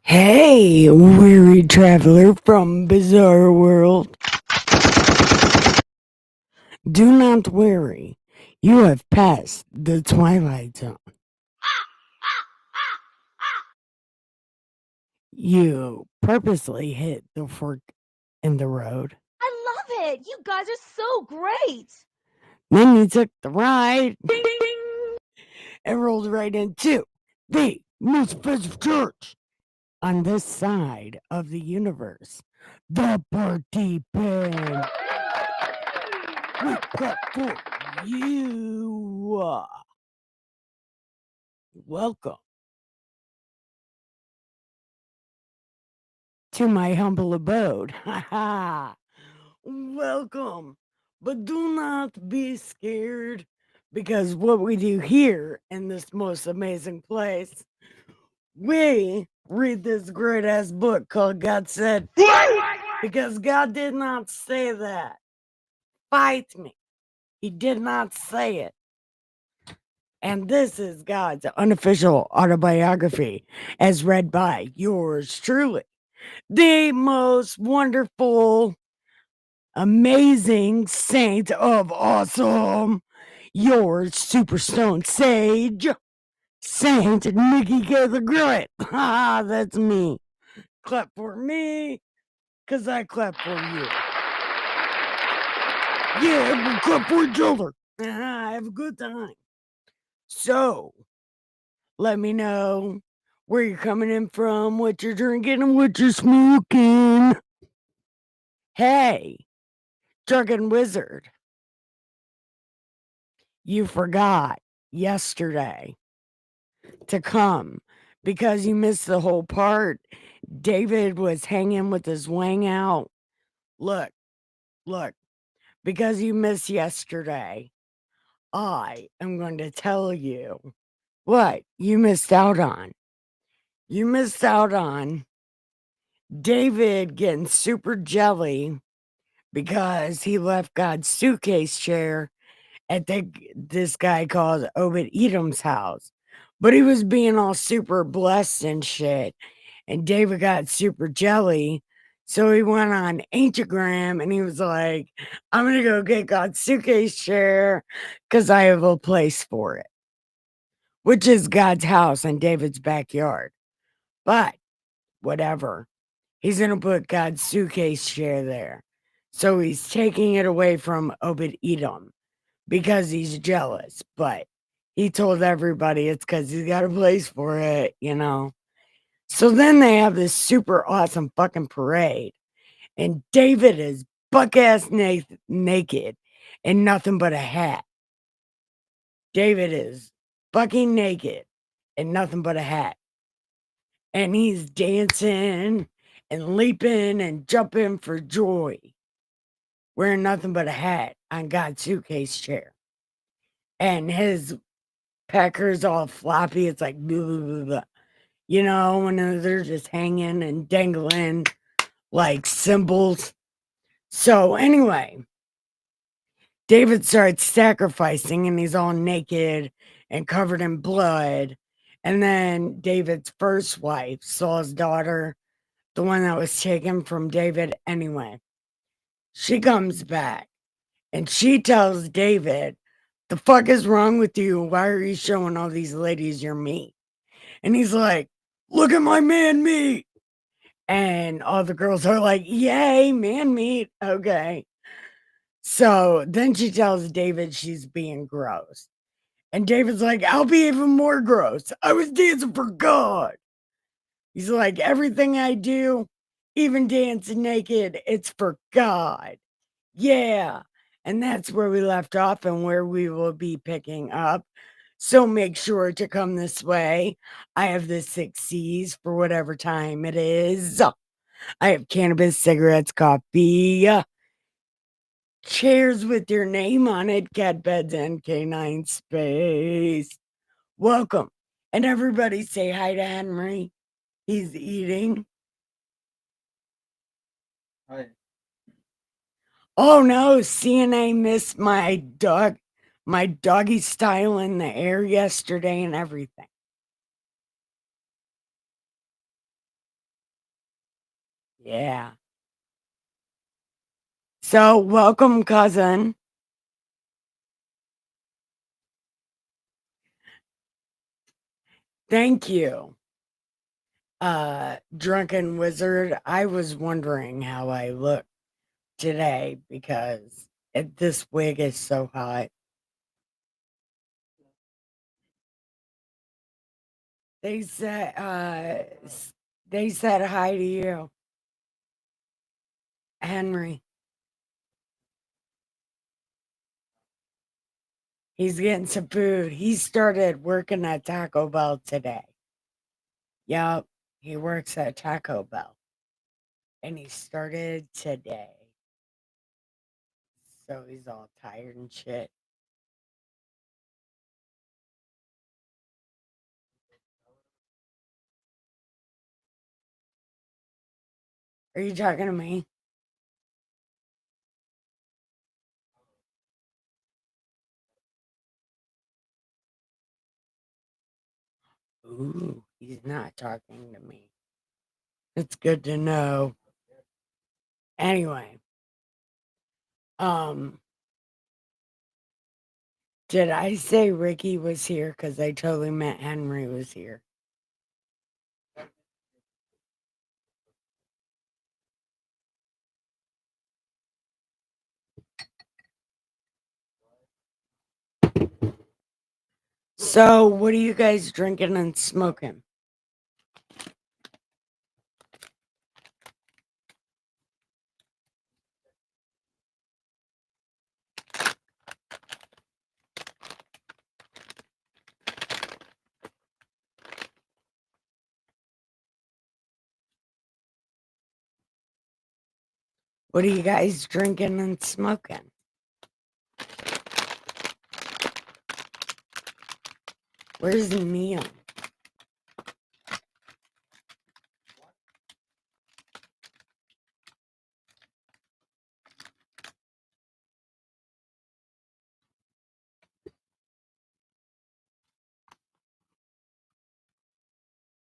Hey, weary traveler from bizarre world. Do not worry. You have passed the twilight zone. You purposely hit the fork in the road. I love it. You guys are so great. Then you took the ride and rolled right into the most expensive church on this side of the universe. The party pen. We clap for you. Welcome to my humble abode. Ha ha! Welcome. But do not be scared because what we do here in this most amazing place, we read this great ass book called God Said, because God did not say that. Fight me. He did not say it. And this is God's unofficial autobiography as read by yours truly, the most wonderful, amazing saint of awesome, your super stone sage, Saint Nikki K the Great. Ha, that's me. Clap for me, cause I clap for you. Yeah, we'll clap for each other. Have a good time. So, let me know where you're coming in from, what you're drinking, and what you're smoking. Hey, Drunken Wizard, you forgot yesterday to come because you missed the whole part. David was hanging with his wang out. Look, look, because you missed yesterday, I am going to tell you what you missed out on. You missed out on David getting super jelly because he left God's suitcase chair at this guy called Obed Edom's house. But he was being all super blessed and shit. And David got super jelly. So he went on Instagram and he was like, I'm going to go get God's suitcase chair because I have a place for it, which is God's house in David's backyard. But whatever. He's going to put God's suitcase chair there. So he's taking it away from Obed Edom because he's jealous. But he told everybody it's because he's got a place for it, you know. So then they have this super awesome fucking parade. And David is buck ass naked and nothing but a hat. David is fucking naked and nothing but a hat. And he's dancing and leaping and jumping for joy, wearing nothing but a hat on God's suitcase chair. And his pecker's all floppy. It's like, blah, blah, blah, blah. You know, when they're just hanging and dangling like symbols. So, anyway, David starts sacrificing and he's all naked and covered in blood. And then David's first wife, Saul's daughter, the one that was taken from David anyway, she comes back and she tells David, the fuck is wrong with you? Why are you showing all these ladies your meat? And he's like, look at my man meat. And all the girls are like, yay, man meat. Okay. So then she tells David she's being gross. And David's like, I'll be even more gross. I was dancing for God. He's like, everything I do, even dancing naked, it's for God. Yeah. And that's where we left off and where we will be picking up. So make sure to come this way. I have the 6 C's for whatever time it is. I have cannabis, cigarettes, coffee, chairs with your name on it, cat beds, and canine space. Welcome. And everybody say hi to Henry. He's eating. Hi. Oh no, CNA missed my doggy style in the air yesterday and everything. Yeah. So, welcome, cousin. Thank you. Drunken Wizard, I was wondering how I look today because this wig is so hot. They said, they said hi to you, Henry. He's getting some food. He started working at Taco Bell today. Yep, he works at Taco Bell, and he started today. So he's all tired and shit. Are you talking to me? Ooh, he's not talking to me. It's good to know. Anyway, um, did I say Ricky was here? Because I totally meant Henry was here. So, what are you guys drinking and smoking? What are you guys drinking and smoking? Where's Neil?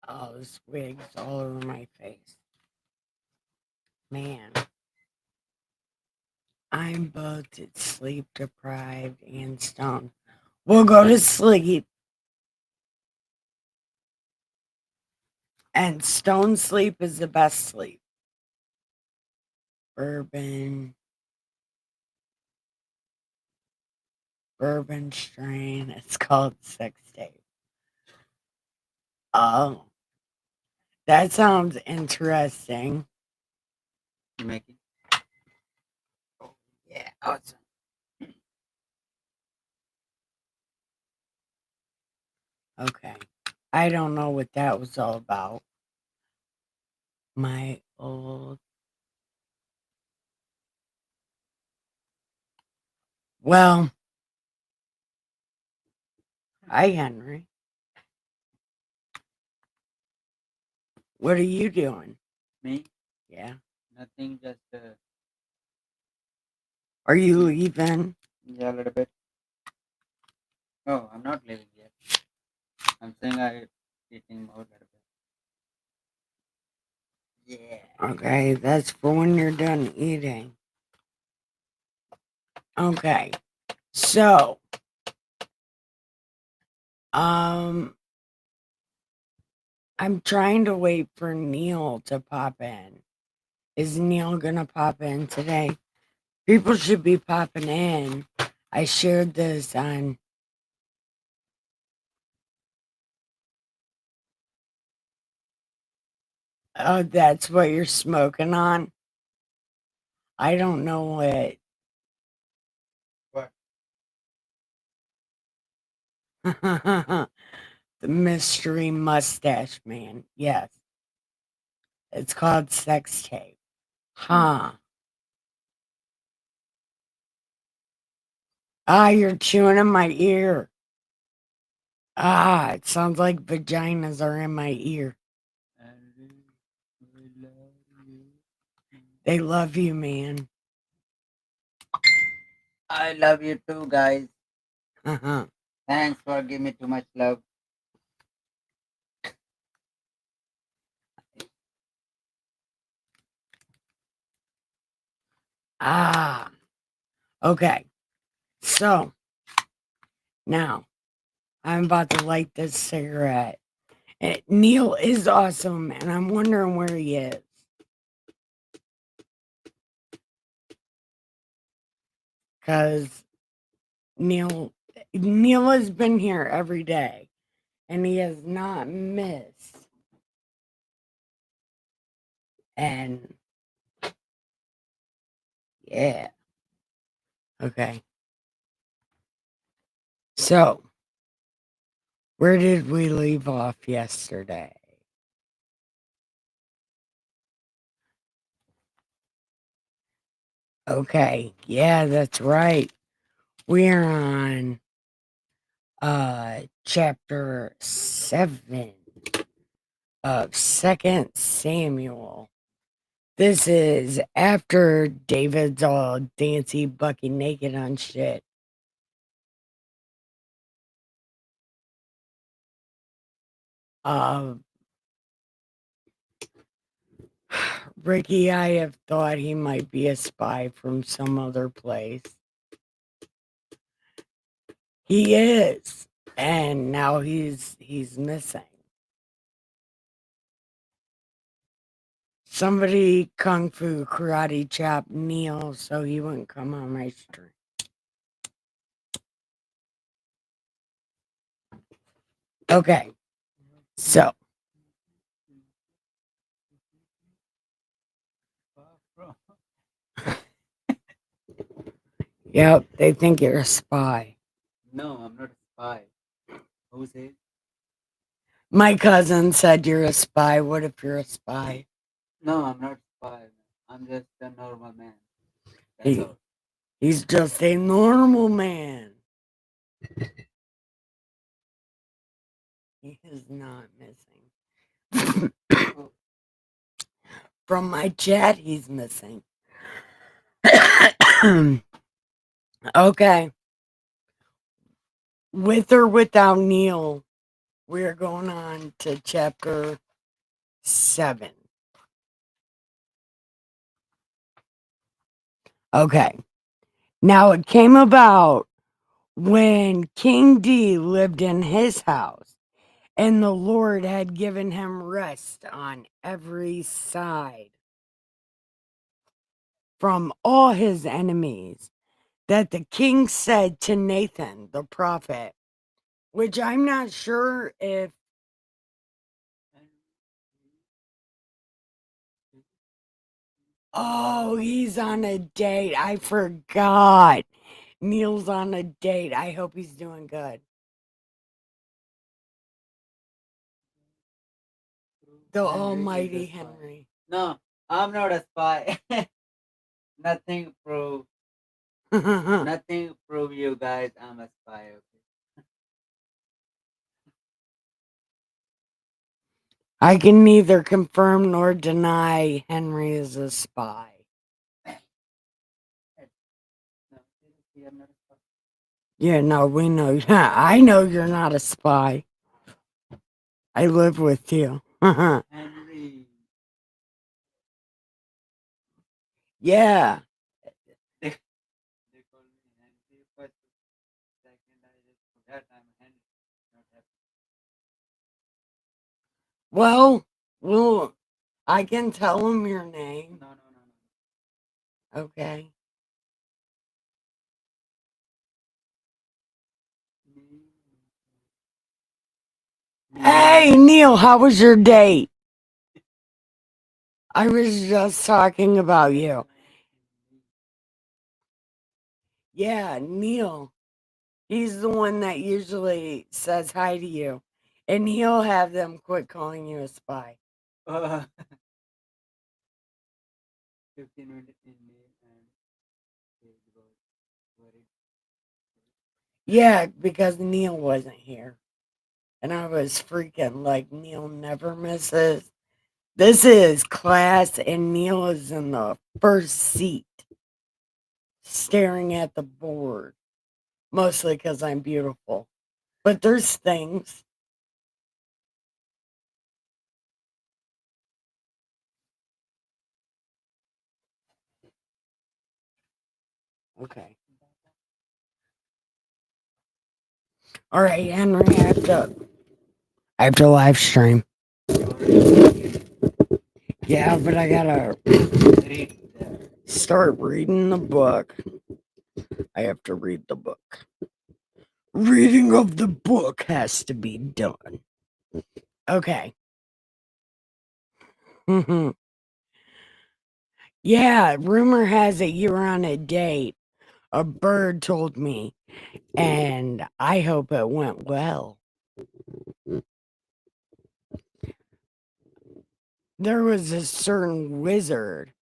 Oh, this wig's all over my face. Man, I'm both sleep deprived and stoned. We'll go to sleep. And stone sleep is the best sleep. Bourbon strain. It's called sex tape. Oh, that sounds interesting. You make it? Yeah, awesome. Okay. I don't know what that was all about. My old. Well, hi, Henry. What are you doing? Me? Yeah. Nothing, just Are you leaving? yeah, a little bit. Oh, I'm not leaving yet. I'm saying I eating more a little bit. Yeah. Okay, that's for when you're done eating. Okay. So, um, I'm trying to wait for Neil to pop in. Is Neil gonna pop in today? People should be popping in. I shared this on. Oh, that's what you're smoking on? I don't know what. What? The mystery mustache man. Yes. It's called sex tape. Huh. Ah, you're chewing in my ear. Ah, it sounds like vaginas are in my ear. I really love you. They love you, man. I love you too, guys. Uh-huh. Thanks for giving me too much love. Ah, okay. So now I'm about to light this cigarette. Neil is awesome, and I'm wondering where he is. Because Neil has been here every day, and he has not missed. And yeah, okay. So where did we leave off yesterday? Okay, yeah, that's right. We're on chapter 7 of Second Samuel. This is after David's all dancy, bucky naked on shit. Ricky, I have thought he might be a spy from some other place. He is, and now he's missing. Somebody kung fu karate chop Neil so he wouldn't come on my stream. Okay, so yep, they think you're a spy. No, I'm not a spy. Who said? My cousin said you're a spy. What if you're a spy? No, I'm not a spy. I'm just a normal man. That's He, all. he's just a normal man. He is not missing. From my chat, he's missing. Okay. With or without Neil, we're going on to chapter 7. Okay. Now it came about when King D lived in his house, and the Lord had given him rest on every side from all his enemies, that the king said to Nathan the prophet, which I'm not sure if. Oh, he's on a date. I forgot. Neil's on a date. I hope he's doing good. The almighty Henry. No, I'm not a spy. Nothing prove. Nothing prove you guys I'm a spy. Okay. I can neither confirm nor deny Henry is a spy. No, seriously, I'm not a spy. Yeah, no, we know. I know you're not a spy. I live with you. Henry. Yeah. They call me Henry, but second I just forgot I'm Henry. Not happy. Well, I can tell him your name. No. Okay. Hey, Neil, how was your date? I was just talking about you. Yeah, Neil. He's the one that usually says hi to you. And he'll have them quit calling you a spy. 15 minutes in me and he was worried. Yeah, because Neil wasn't here. And I was freaking like, Neil never misses. This is class, and Neil is in the first seat, staring at the board. Mostly because I'm beautiful. But there's things. Okay. All right, Henry, I have to live stream. Yeah, but I gotta start reading the book. I have to read the book. Reading of the book has to be done. Okay. Yeah, rumor has it you were on a date. A bird told me, and I hope it went well. There was a certain wizard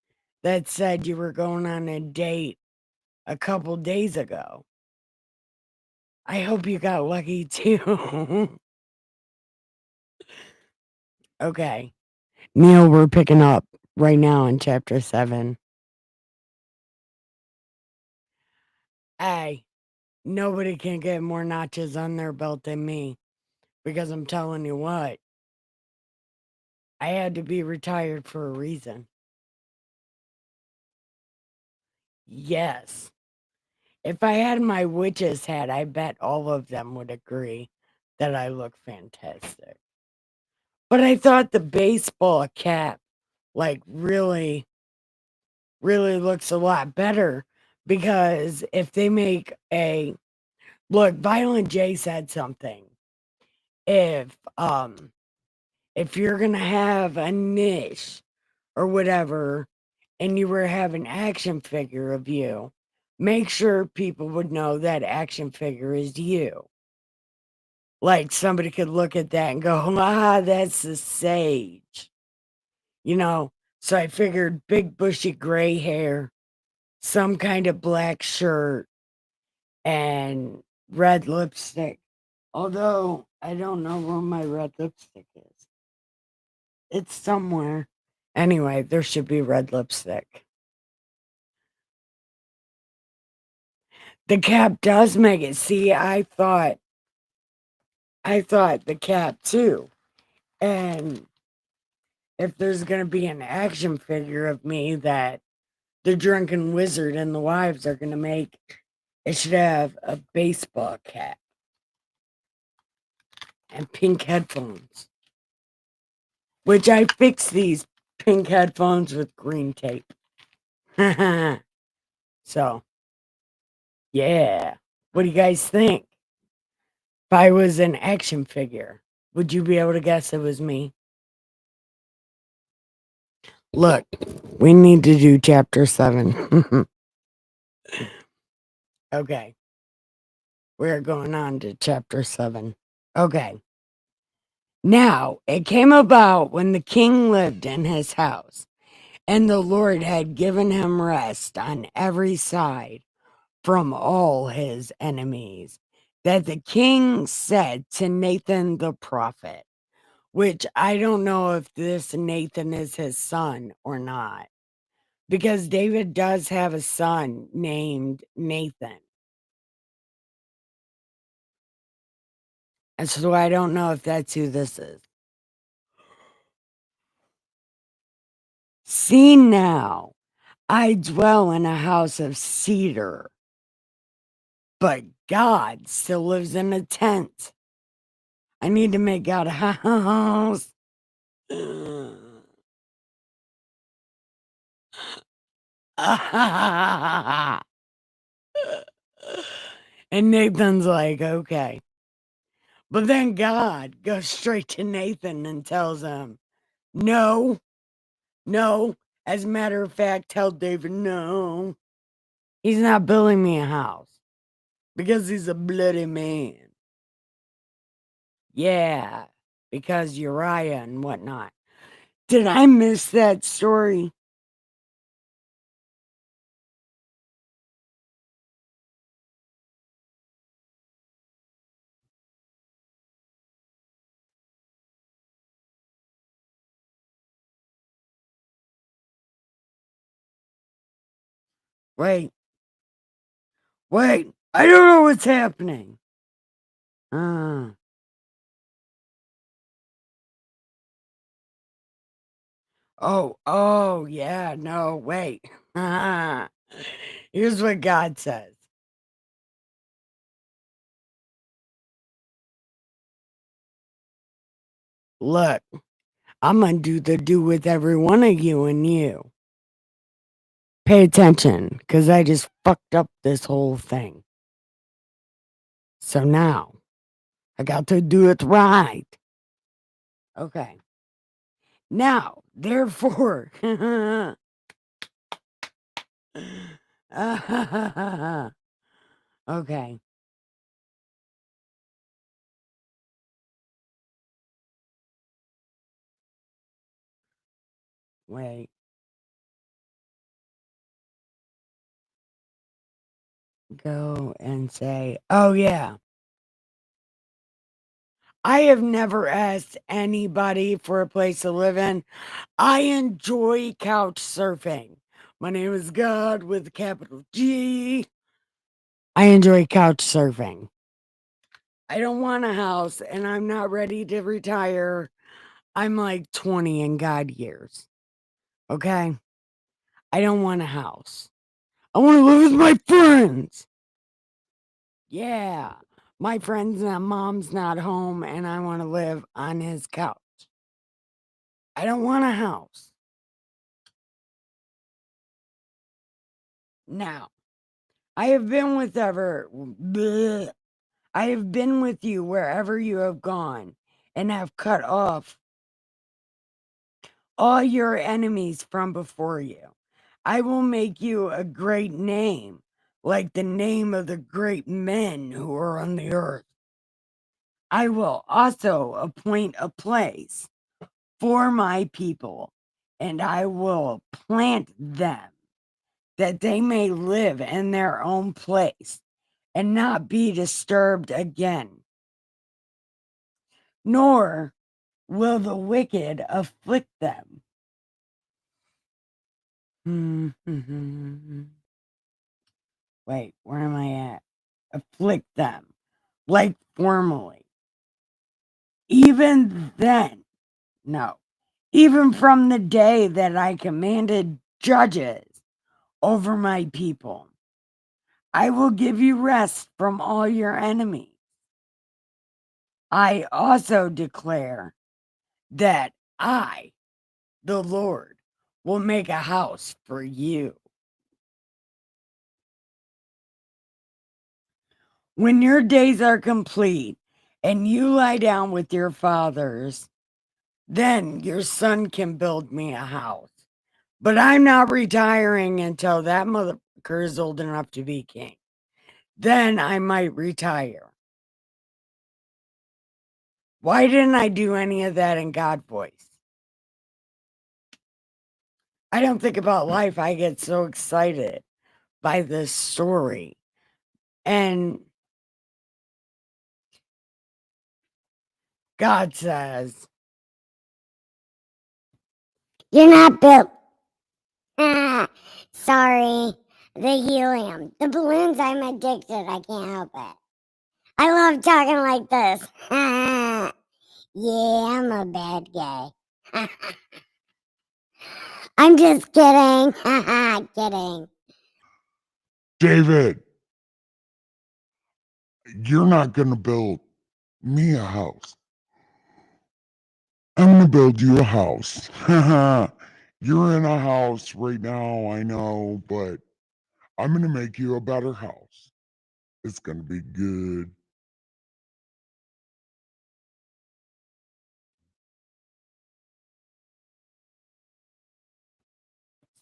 that said you were going on a date a couple days ago. I hope you got lucky too. Okay. Neil, we're picking up right now in chapter 7. Hey, nobody can get more notches on their belt than me because I'm telling you what, I had to be retired for a reason. Yes. If I had my witch's hat, I bet all of them would agree that I look fantastic. But I thought the baseball cap, like, really looks a lot better because if they make a look, Violent J said something. If you're gonna have a niche or whatever, and you were to have an action figure of you, make sure people would know that action figure is you. Like somebody could look at that and go, ah, that's the sage. You know, so I figured big bushy gray hair, some kind of black shirt, and red lipstick. Although I don't know where my red lipstick is. It's somewhere. Anyway, there should be red lipstick. The cap does make it. See, I thought the cap too. And if there's going to be an action figure of me that the drunken wizard and the wives are going to make, it should have a baseball cap and pink headphones, which I fixed these pink headphones with green tape. So, yeah. What do you guys think? If I was an action figure, would you be able to guess it was me? Look, we need to do chapter 7. Okay. We're going on to chapter 7. Okay. Now, it came about when the king lived in his house, and the Lord had given him rest on every side from all his enemies, that the king said to Nathan the prophet, which I don't know if this Nathan is his son or not, because David does have a son named Nathan. And so I don't know if that's who this is. See now, I dwell in a house of cedar, but God still lives in a tent. I need to make God a house. And Nathan's like, okay. But then God goes straight to Nathan and tells him, no, no. As a matter of fact, tell David, no. He's not building me a house because he's a bloody man. Yeah, because Uriah and whatnot. Did I miss that story? Wait, wait. I don't know what's happening. Uh, oh, yeah, no, wait. Here's what God says. Look, I'm going to do with every one of you and you. Pay attention, because I just fucked up this whole thing. So now, I got to do it right. Okay. Now, therefore, okay. Wait. Go and say, oh, yeah. I have never asked anybody for a place to live in. I enjoy couch surfing. My name is God with a capital G. I enjoy couch surfing. I don't want a house and I'm not ready to retire. I'm like 20 in God years. Okay? I don't want a house. I want to live with my friends. Yeah. My friend's mom's not home and I want to live on his couch. I don't want a house. Now, I have been with I have been with you wherever you have gone and have cut off all your enemies from before you. I will make you a great name, like the name of the great men who are on the earth. I will also appoint a place for my people, and I will plant them that they may live in their own place and not be disturbed again. Nor will the wicked afflict them. Wait, where am I at? Afflict them, like formerly. Even then, no, even from the day that I commanded judges over my people, I will give you rest from all your enemies. I also declare that I, the Lord, will make a house for you. When your days are complete and you lie down with your fathers, then your son can build me a house. But I'm not retiring until that motherfucker is old enough to be king. Then I might retire. Why didn't I do any of that in God voice? I don't think about life. I get so excited by this story. And God says, You're not built. Sorry. The helium. The balloons, I'm addicted. I can't help it. I love talking like this. Yeah, I'm a bad guy. I'm just kidding. Kidding. David, you're not going to build me a house. I'm going to build you a house. You're in a house right now, I know, but I'm going to make you a better house. It's going to be good.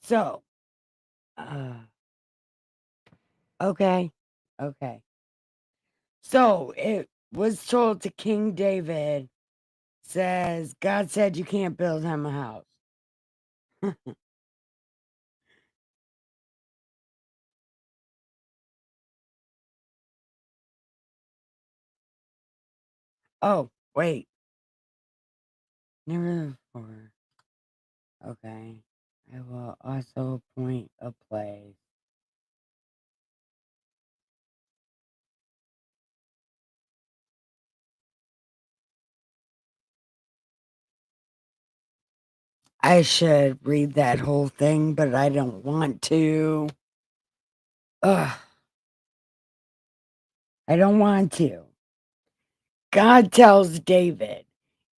so, okay, okay. So it was told to King David, says, God said you can't build him a house. Oh, wait. Never before. Okay. I will also appoint a place. I should read that whole thing, but I don't want to. Ugh, I don't want to. God tells David,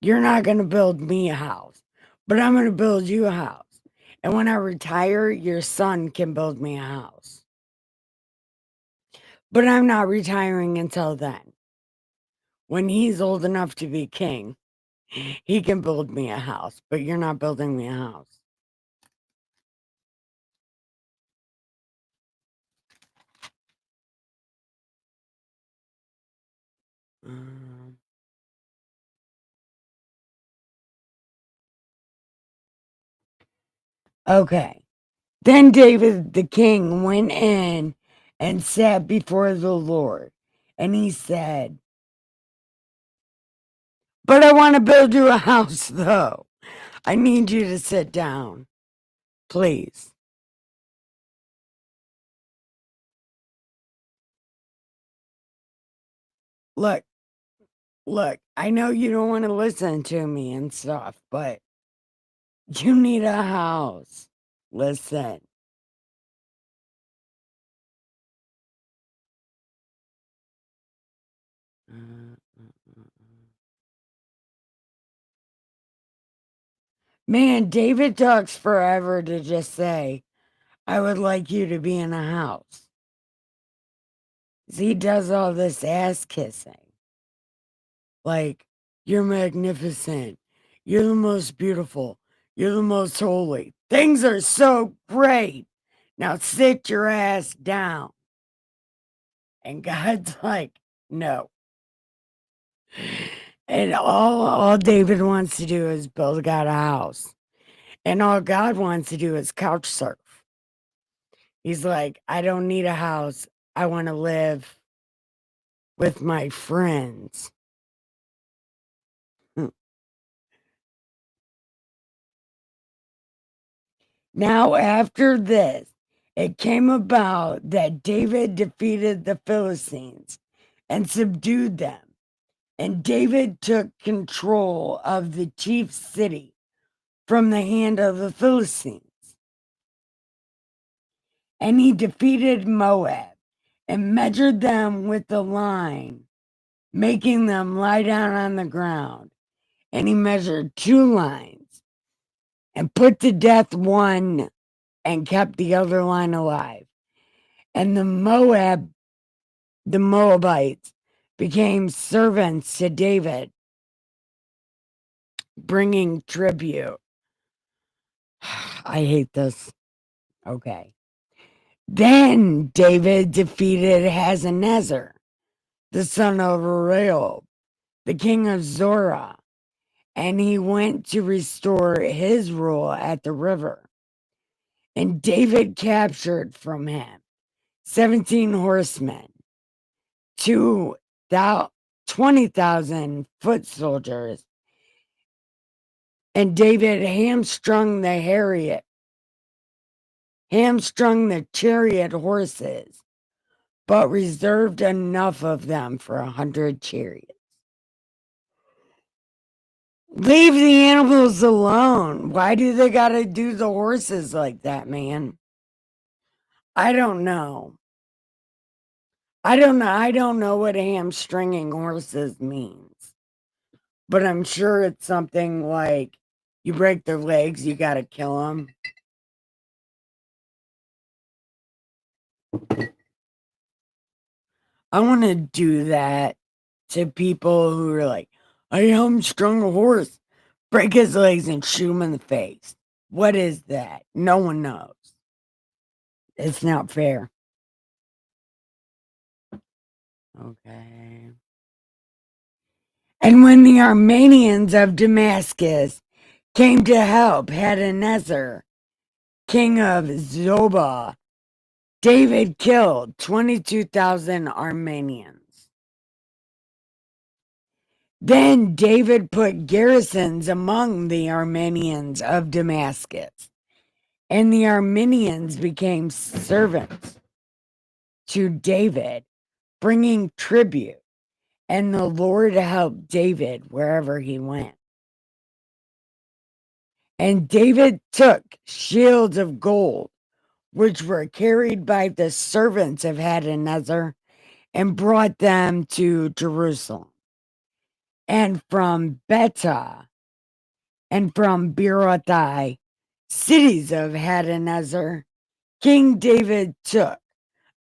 you're not going to build me a house, but I'm going to build you a house. And when I retire, your son can build me a house. But I'm not retiring until then. When he's old enough to be king, he can build me a house, but you're not building me a house. Um, okay. Then David the king went in and sat before the Lord. And he said, but I want to build you a house, though. I need you to sit down, please. Look, I know you don't want to listen to me and stuff, but you need a house. Listen. Man, David talks forever to just say, I would like you to be in a house. He does all this ass kissing. Like, you're magnificent. You're the most beautiful. You're the most holy. Things are so great. Now sit your ass down. And God's like, no. And all David wants to do is build God a house. And all God wants to do is couch surf. He's like, I don't need a house. I want to live with my friends. Now, after this, it came about that David defeated the Philistines and subdued them. And David took control of the chief city from the hand of the Philistines. And he defeated Moab and measured them with the line, making them lie down on the ground. And he measured 2 lines and put to death one and kept the other line alive. And the Moabites became servants to David, bringing tribute. I hate this. Okay. Then David defeated Hazanezer, the son of Rehob, the king of Zorah, and he went to restore his rule at the river. And David captured from him 17 horsemen, 20,000 foot soldiers, and David hamstrung the chariot horses, but reserved enough of them for 100 chariots. Leave the animals alone. Why do they gotta do the horses like that, man? I don't know. I don't know what hamstringing horses means. But I'm sure it's something like you break their legs, you gotta kill them. I want to do that to people who are like, I hamstrung a horse, break his legs and shoot him in the face. What is that? No one knows. It's not fair. Okay. And when the Armenians of Damascus came to help Hadanezer, king of Zobah, David killed 22,000 Armenians. Then David put garrisons among the Armenians of Damascus, and the Armenians became servants to David, bringing tribute, and the Lord helped David wherever he went. And David took shields of gold, which were carried by the servants of Hadnezer and brought them to Jerusalem. And from Betah and from Berothai, cities of Hadnezer, King David took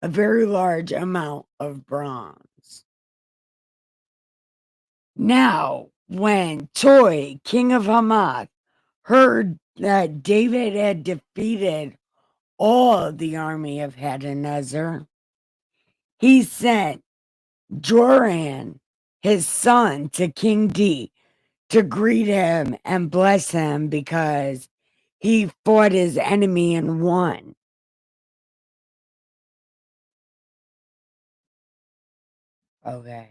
a very large amount of bronze. Now, when Toi, king of Hamath, heard that David had defeated all the army of Hadnezer, he sent Joram, his son, to King D to greet him and bless him because he fought his enemy and won. Okay.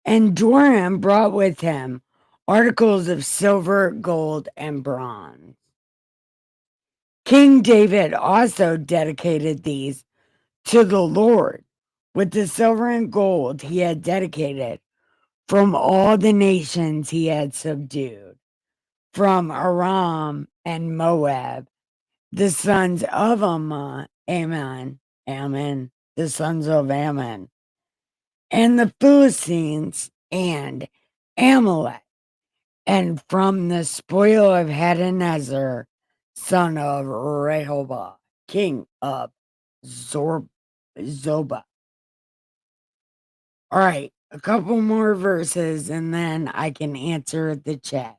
And Joram brought with him articles of silver, gold, and bronze. King David also dedicated these to the Lord with the silver and gold he had dedicated from all the nations he had subdued, from Aram and Moab, the sons of Ammon, the sons of Ammon, and the Philistines and Amalek, and from the spoil of Hadnezer, son of Rehoboam, king of Zobah. All right, a couple more verses and then I can answer the chat.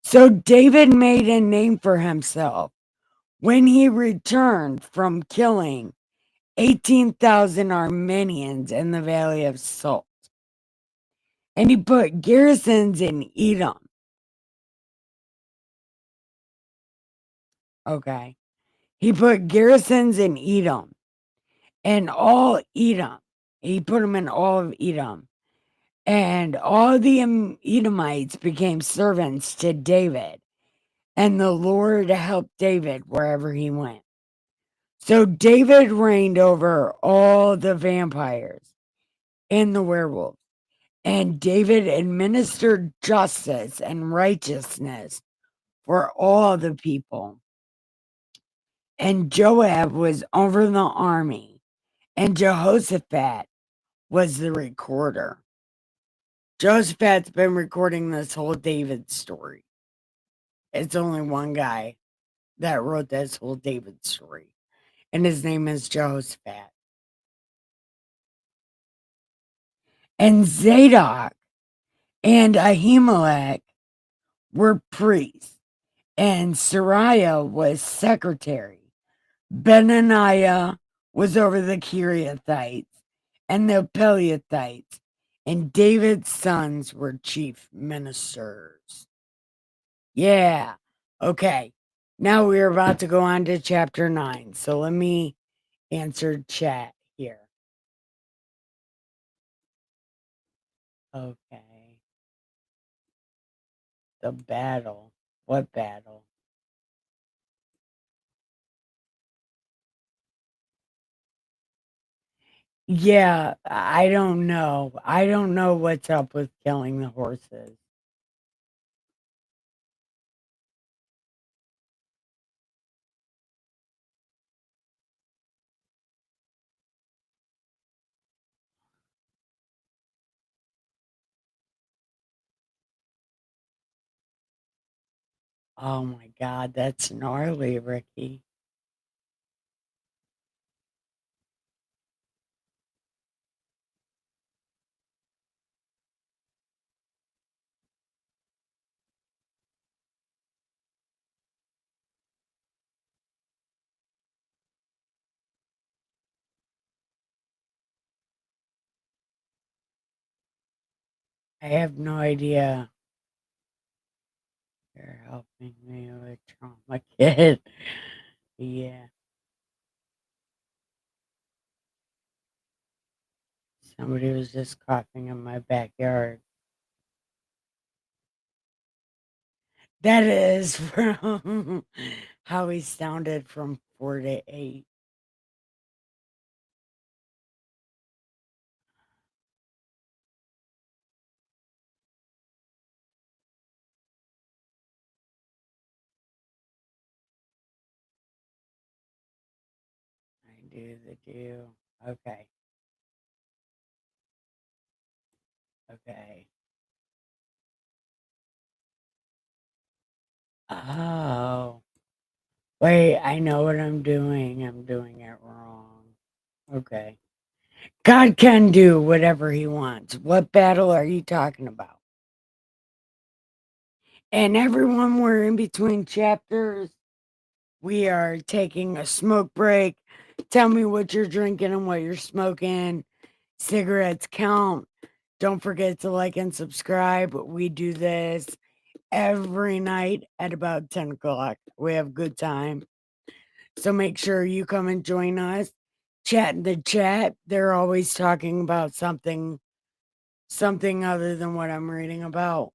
So David made a name for himself when he returned from killing 18,000 Armenians in the Valley of Salt. And he put garrisons in Edom. Okay. He put garrisons in Edom and all Edom. He put them in all of Edom. And all the Edomites became servants to David. And the Lord helped David wherever he went. So David reigned over all the vampires and the werewolves. And David administered justice and righteousness for all the people. And Joab was over the army, and Jehoshaphat was the recorder. Jehoshaphat's been recording this whole David story. It's only one guy that wrote this whole David story, and his name is Jehoshaphat. And Zadok and Ahimelech were priests, and Sariah was secretary. Benaniah was over the Kiriathites and the Pelethites, and David's sons were chief ministers. Yeah. Okay. Now we're about to go on to chapter 9. So let me answer chat here. Okay. The battle. What battle? Yeah, I don't know. I don't know what's up with killing the horses. Oh my God, that's gnarly, Ricky. I have no idea. You're helping me with trauma kid. Yeah. Somebody was just coughing in my backyard. That is from how he sounded from 4 to 8. do the do. Okay. Okay. Oh. Wait, I know what I'm doing. I'm doing it wrong. Okay. God can do whatever he wants. What battle are you talking about? And everyone, we're in between chapters. We are taking a smoke break. Tell me what you're drinking and what you're smoking. Cigarettes count. Don't forget to like and subscribe. We do this every night at about 10 o'clock. We have a good time. So make sure you come and join us. Chat in the chat. They're always talking about something other than what I'm reading about,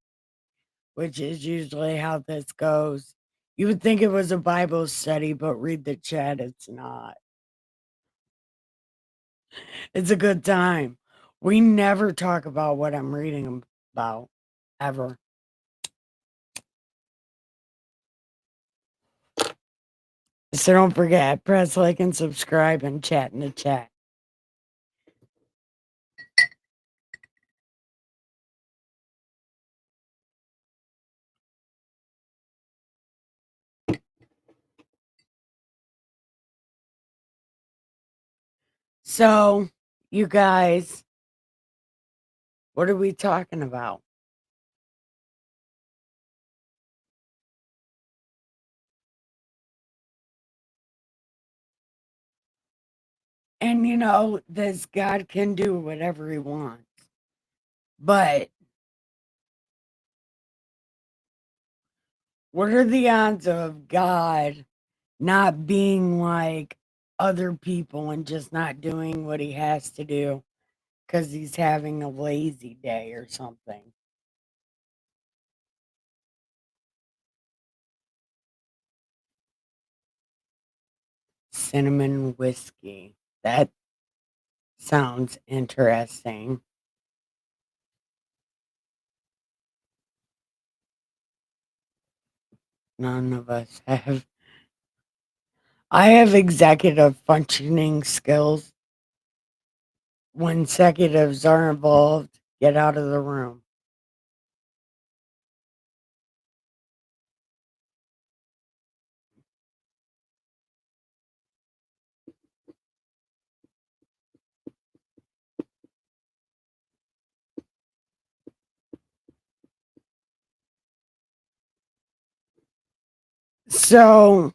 which is usually how this goes. You would think it was a Bible study, but read the chat. It's not. It's a good time. We never talk about what I'm reading about, ever. So don't forget, press like and subscribe and chat in the chat. So, you guys, what are we talking about? And you know, this God can do whatever he wants. But what are the odds of God not being like other people and just not doing what he has to do because he's having a lazy day or something? Cinnamon whiskey. That sounds interesting. None of us have. I have executive functioning skills. When executives are involved, get out of the room. So,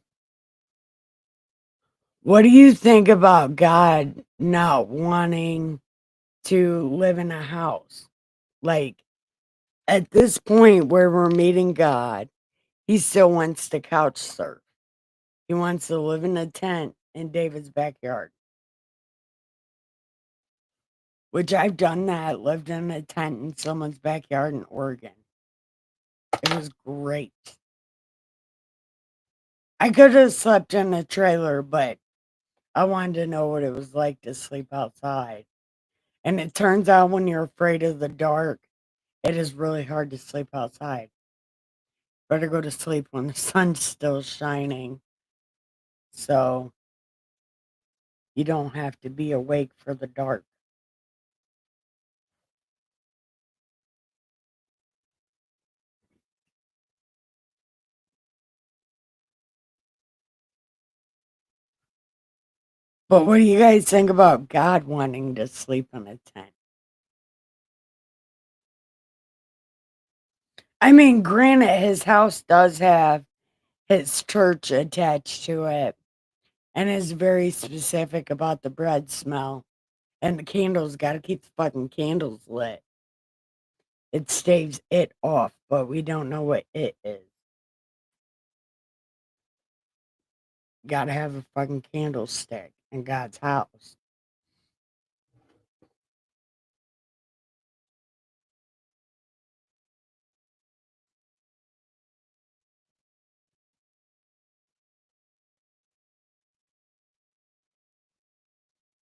what do you think about God not wanting to live in a house? Like, at this point where we're meeting God, he still wants to couch surf. He wants to live in a tent in David's backyard, which I've done that, lived in a tent in someone's backyard in Oregon. It was great. I could have slept in a trailer, but I wanted to know what it was like to sleep outside. And it turns out when you're afraid of the dark, it is really hard to sleep outside. Better go to sleep when the sun's still shining so you don't have to be awake for the dark. But what do you guys think about God wanting to sleep in a tent? I mean, granted, his house does have his church attached to it and is very specific about the bread smell. And the candles, gotta keep the fucking candles lit. It staves it off, but we don't know what it is. Gotta have a fucking candlestick in God's house.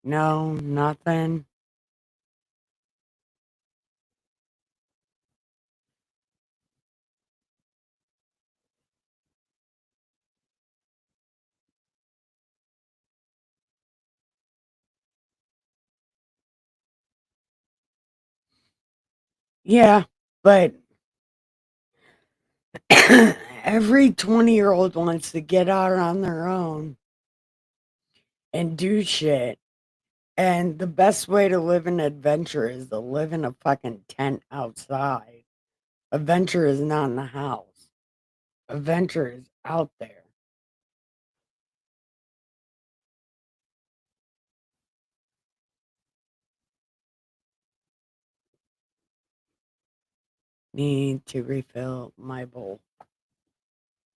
No, nothing. Yeah, but every 20-year-old wants to get out on their own and do shit. And the best way to live an adventure is to live in a fucking tent outside. Adventure is not in the house. Adventure is out there. Need to refill my bowl.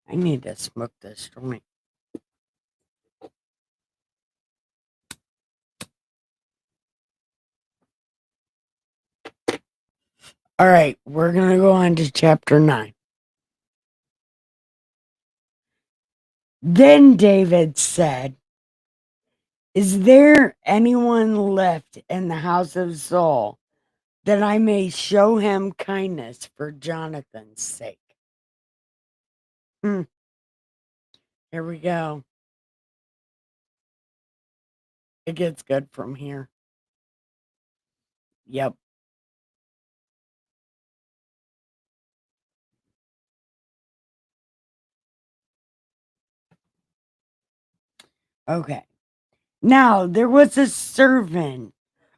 I need to smoke this joint. All right, we're going to go on to chapter 9. Then David said, "Is there anyone left in the house of Saul that I may show him kindness for Jonathan's sake?" Here we go. It gets good from here. Yep. Okay. Now, there was a servant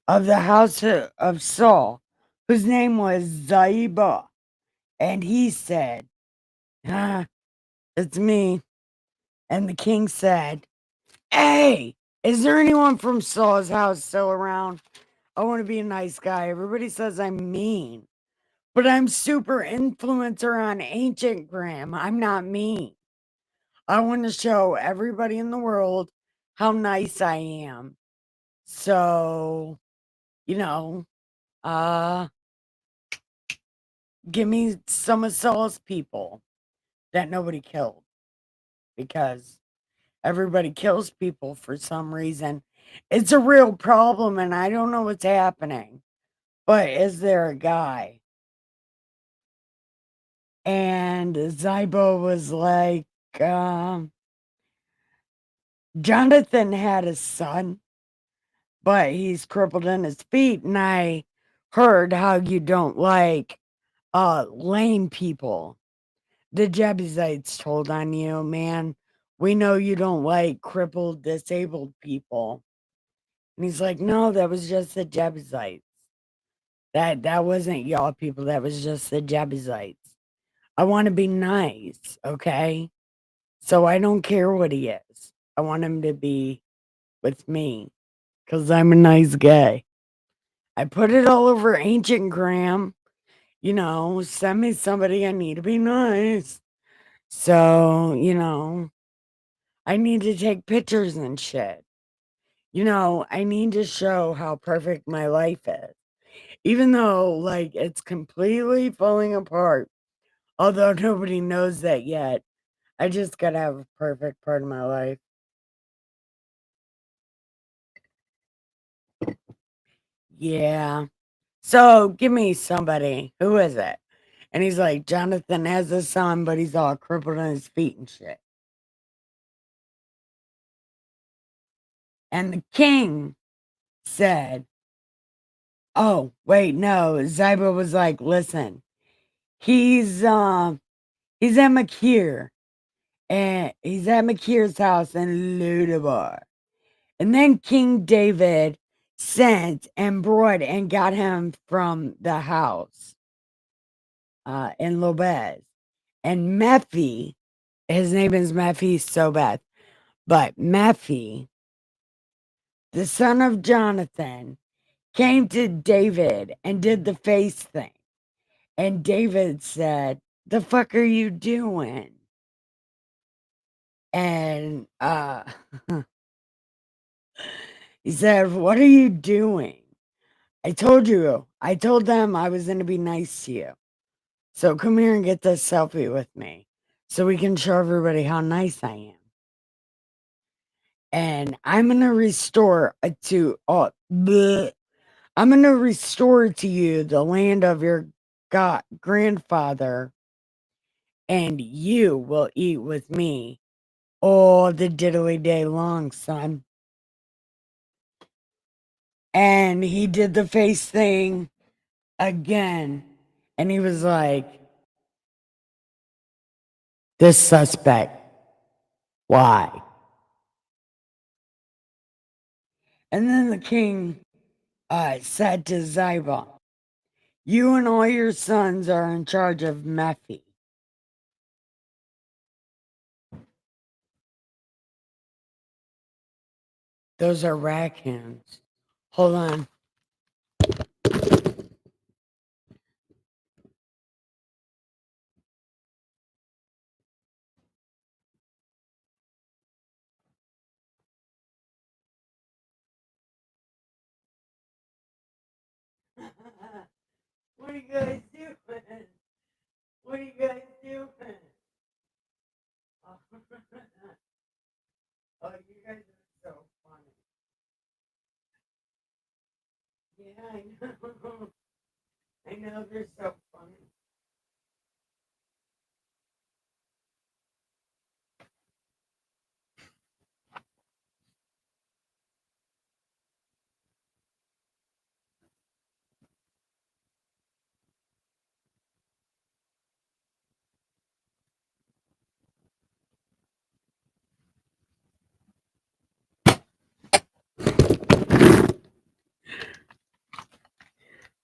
of the house of Saul whose name was Ziba, and he said, "It's me." And the king said, "Hey, is there anyone from Saul's house still around? I want to be a nice guy. Everybody says I'm mean, but I'm super influencer on Ancient Gram. I'm not mean. I want to show everybody in the world how nice I am. So, you know, uh, give me some of Saul's people that nobody killed, because everybody kills people for some reason. It's a real problem, and I don't know what's happening. But is there a guy?" And Zibo was like, "Jonathan had a son, but he's crippled in his feet, and I heard how you don't like lame people. The Jebusites told on you, man. We know you don't like crippled, disabled people." And he's like, "No, that was just the Jebusites. That wasn't y'all people. That was just the Jebusites. I want to be nice, okay? So I don't care what he is. I want him to be with me because I'm a nice guy. I put it all over Ancient Gram. Send me somebody. I need to be nice. So, I need to take pictures and shit. I need to show how perfect my life is. Even though, like, it's completely falling apart. Although nobody knows that yet. I just gotta have a perfect part of my life. Yeah. So give me somebody. Who is it? And he's like, "Jonathan has a son, but he's all crippled on his feet and shit." And the king said, "Oh, wait, no." Ziba was like, "Listen, he's at Makir, and he's at Makir's house in Ludabar." And then King David sent and brought and got him from the house in Lobez. And Mephi, his name is Mephi Sobeth, but Mephi, the son of Jonathan, came to David and did the face thing. And David said, "The fuck are you doing?" And he said, "What are you doing? I told you. I told them I was going to be nice to you. So come here and get this selfie with me so we can show everybody how nice I am. And I'm going to restore I'm going to restore to you the land of your grandfather, and you will eat with me all the diddly day long, son." And he did the face thing again. And he was like, this suspect, why? And then the king said to Ziba, you and all your sons are in charge of Mephi. Those are raccoons. Hold on. What are you guys doing? What are you guys doing? Oh, oh, you guys are so funny. Yeah, I know. I know they're so funny.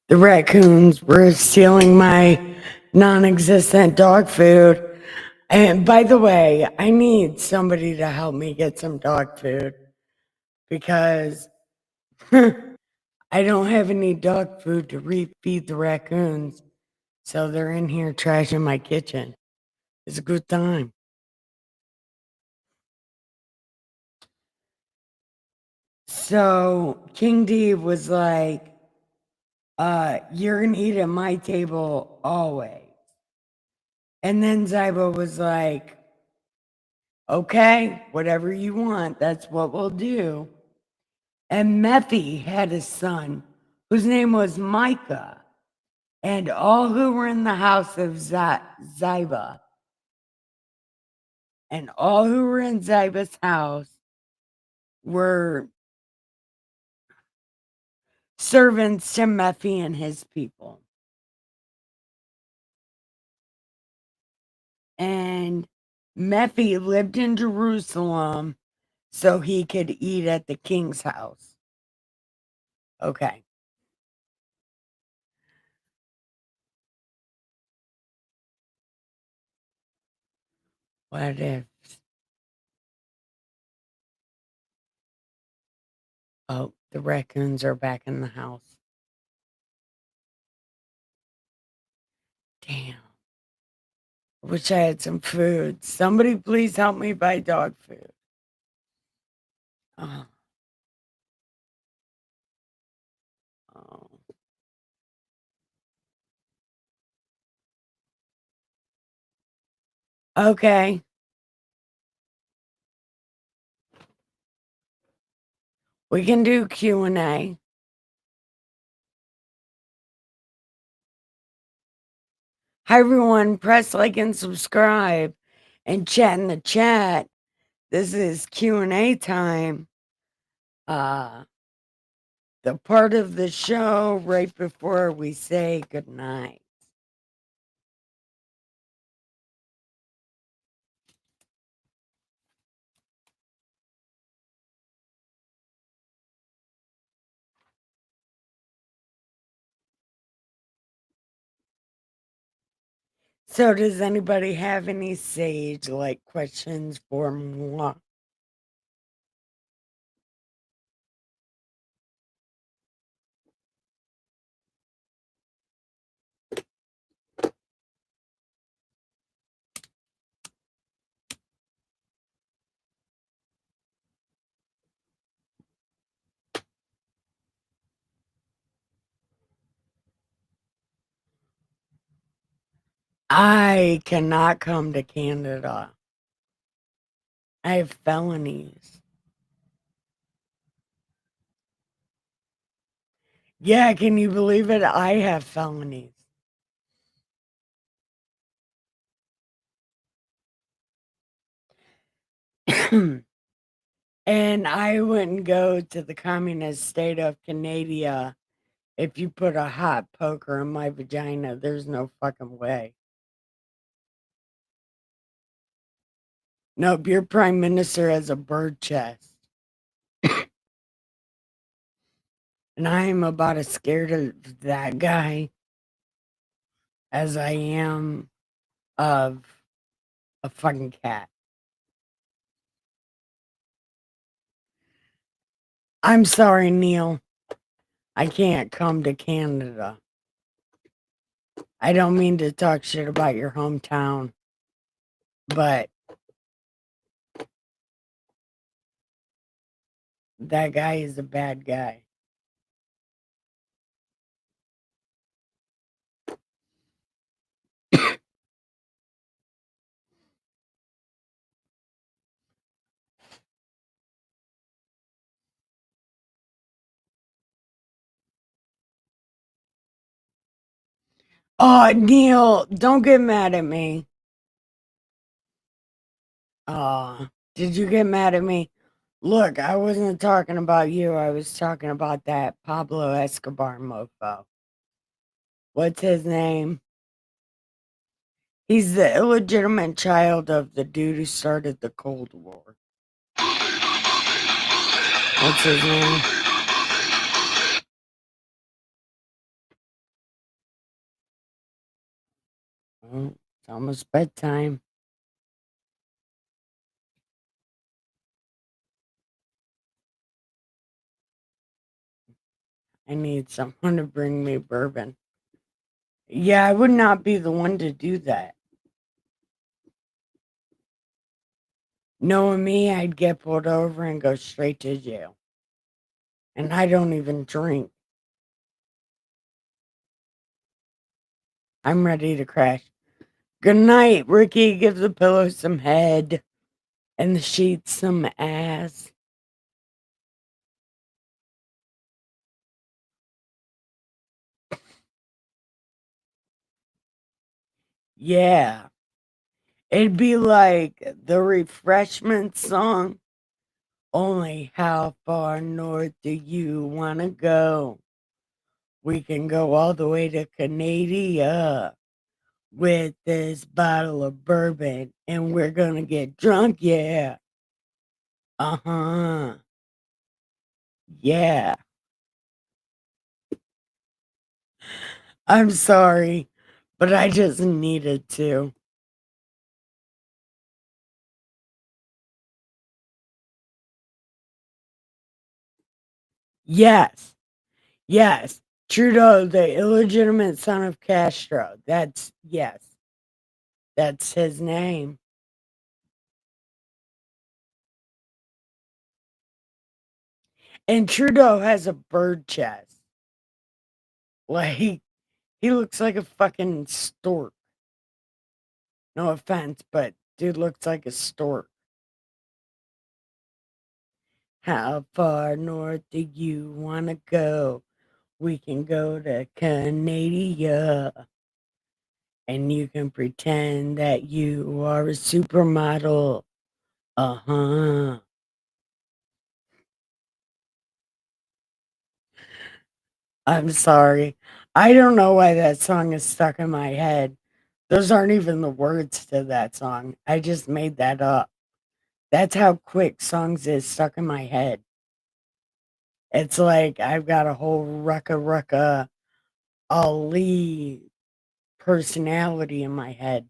The raccoons were stealing my non-existent dog food. And by the way, I need somebody to help me get some dog food because I don't have any dog food to refeed the raccoons. So they're in here trashing my kitchen. It's a good time. So King D was like, you're gonna eat at my table always. And then Zybo was like, okay, whatever you want, that's what we'll do. And Mephi had a son whose name was Micah. And all who were in the house of Ziba, and all who were in Ziba's house were servants to Mephi and his people. And Mephi lived in Jerusalem so he could eat at the king's house. Okay. What if? Oh, the raccoons are back in the house. Damn. I wish I had some food. Somebody please help me buy dog food. Oh. Oh. Okay. We can do Q&A. Hi, everyone. Press like and subscribe and chat in the chat. This is Q&A time. The part of the show right before we say goodnight. So does anybody have any sage-like questions for moi? I cannot come to Canada. I have felonies. Yeah, can you believe it? I have felonies. And I wouldn't go to the communist state of Canada If you put a hot poker in my vagina, there's no fucking way. Nope, your prime minister has a bird chest. And I am about as scared of that guy as I am of a fucking cat. I'm sorry, Neil. I can't come to Canada. I don't mean to talk shit about your hometown, but that guy is a bad guy. Oh, Neil, don't get mad at me. Did you get mad at me? Look, I wasn't talking about you. I was talking about that Pablo Escobar mofo. What's his name? He's the illegitimate child of the dude who started the Cold War. What's his name? Oh, it's almost bedtime. I need someone to bring me bourbon. Yeah, I would not be the one to do that. Knowing me, I'd get pulled over and go straight to jail. And I don't even drink. I'm ready to crash. Good night, Ricky. Give the pillow some head and the sheets some ass. Yeah. It'd be like the refreshment song. Only how far north do you want to go? We can go all the way to Canada with this bottle of bourbon and we're going to get drunk. Yeah. Uh-huh. Yeah. I'm sorry, but I just needed to. Yes. Yes. Trudeau, the illegitimate son of Castro. Yes. That's his name. And Trudeau has a bird chest. Like, he looks like a fucking stork. No offense, but dude looks like a stork. How far north do you want to go? We can go to Canada. And you can pretend that you are a supermodel. Uh-huh. I'm sorry. I don't know why that song is stuck in my head. Those aren't even the words to that song. I just made that up. That's how quick songs is stuck in my head. It's like I've got a whole rucka Ali personality in my head.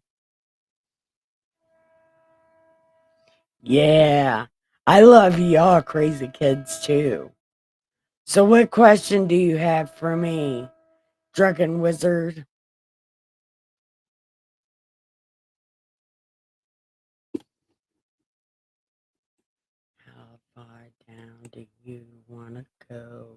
Yeah. I love y'all crazy kids too. So what question do you have for me, drunken wizard? How far down do you want to go?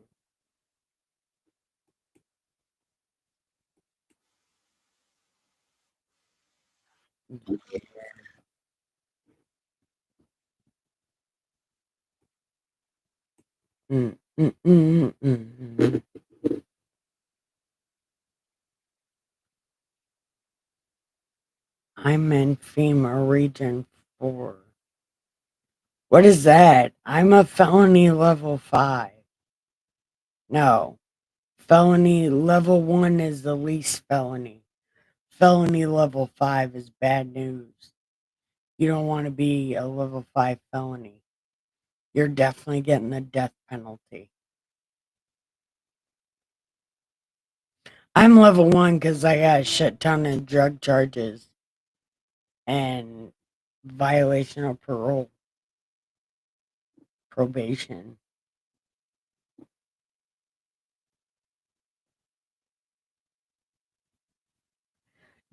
Mm, mm, mm, mm, mm. I'm in FEMA Region 4. What is that? I'm a felony level 5. No. Felony level 1 is the least felony. Felony level 5 is bad news. You don't want to be a level 5 felony. You're definitely getting the death penalty. I'm level 1 because I got a shit ton of drug charges and violation of probation.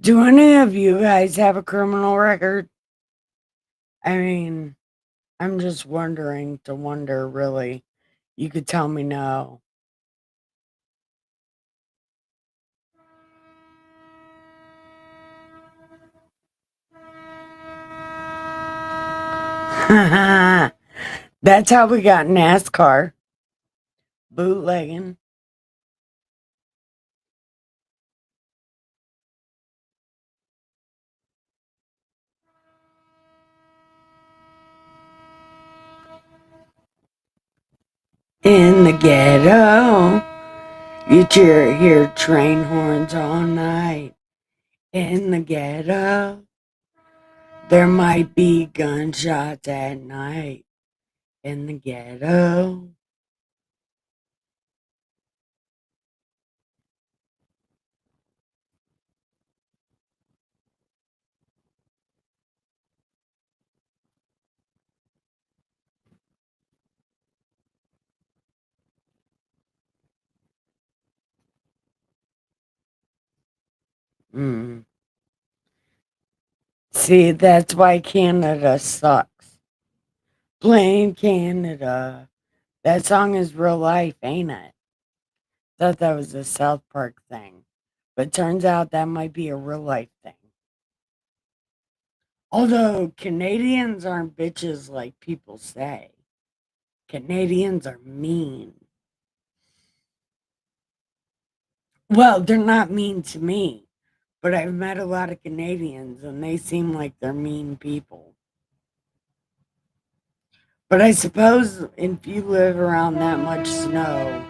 Do any of you guys have a criminal record? I mean, I'm just wondering to wonder, really. You could tell me no. That's how we got NASCAR. Bootlegging. In the ghetto, you hear train horns all night. In the ghetto, there might be gunshots at night. In the ghetto. See, that's why Canada sucks. Plain Canada. That song is real life, ain't it? Thought that was a South Park thing. But turns out that might be a real life thing. Although Canadians aren't bitches like people say. Canadians are mean. Well, they're not mean to me, but I've met a lot of Canadians and they seem like they're mean people. But I suppose if you live around that much snow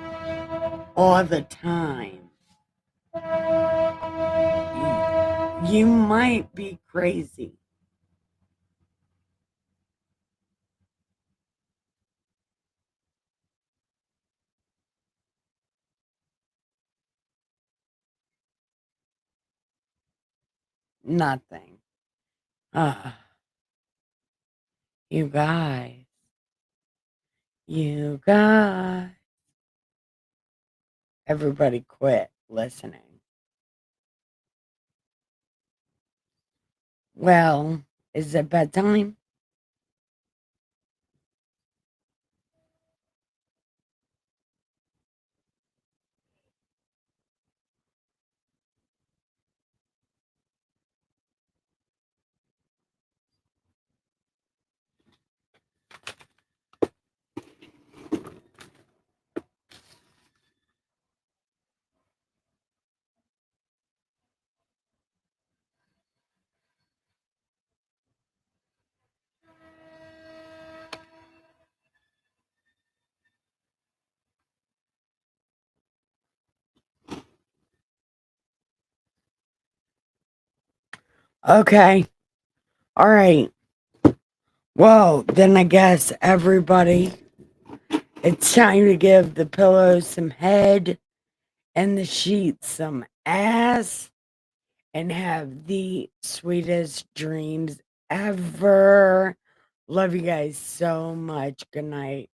all the time, you might be crazy. Nothing. You guys. You guys. Everybody quit listening. Well, is it bedtime? Okay. All right. Well, then I guess everybody, it's time to give the pillows some head and the sheets some ass and have the sweetest dreams ever. Love you guys so much. Good night.